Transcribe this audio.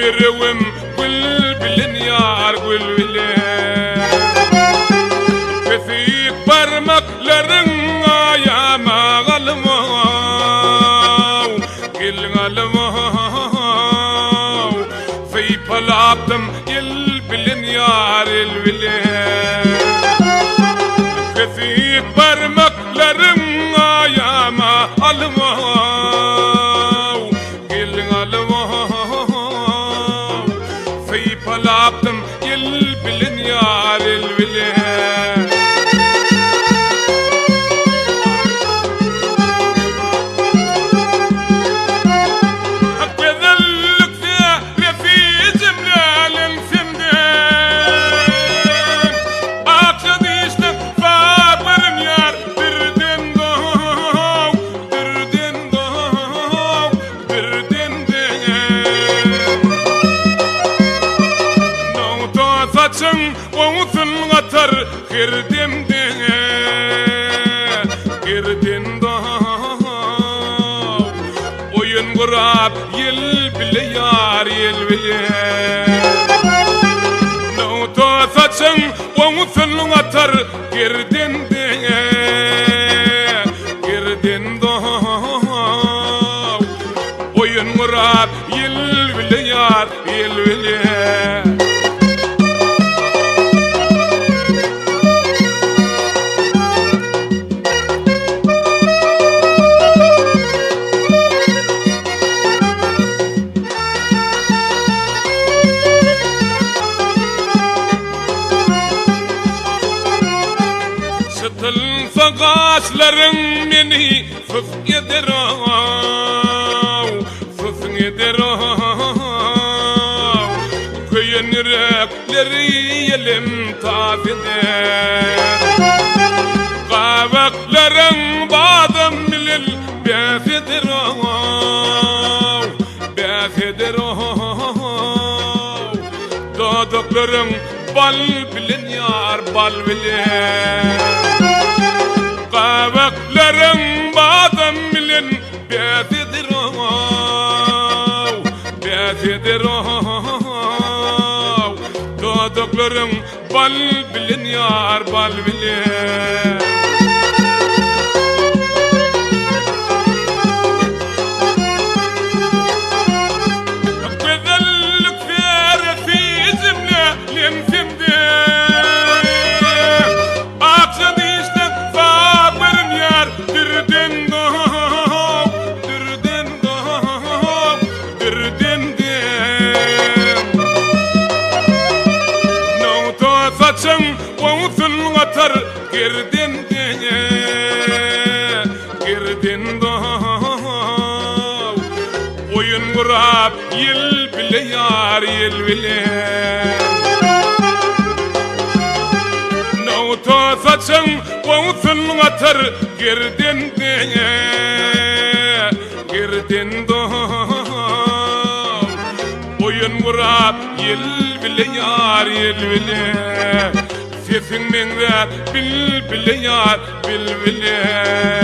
Birewim gül bilin yar gül bilin Kesik parmakların ayağıma almav Gelin almav Seypalaptım il bilin yar il bilin Kesik parmakların ayağıma almav Gelin almav Seypalaptım il bilin yar il bilin Oğuzun atar girdin de oyun kurab yel bile yar yel bile Noto saçın oğuzun atar girdin de oyun kurab yel bile yar yel bile Sıtılsa kaşların beni sus eder Köyün yürekleri yelim tazedir Kavakların badem bilil besidir Dodukların bal bilin yar bal bilin Kavakların badem bilin besidir Dodukların bal bilin yar bal bilin Güzellik feresi izimle lensimde Akşam işte sabırın yar Dirden Noto saçın oğuzun atar girdin de oyun kurab yel bile yar yel bile Noto saçın oğuzun atar girdin de oyun kurab yel bile yar yel bile Sesin menler bil bile yar bil bile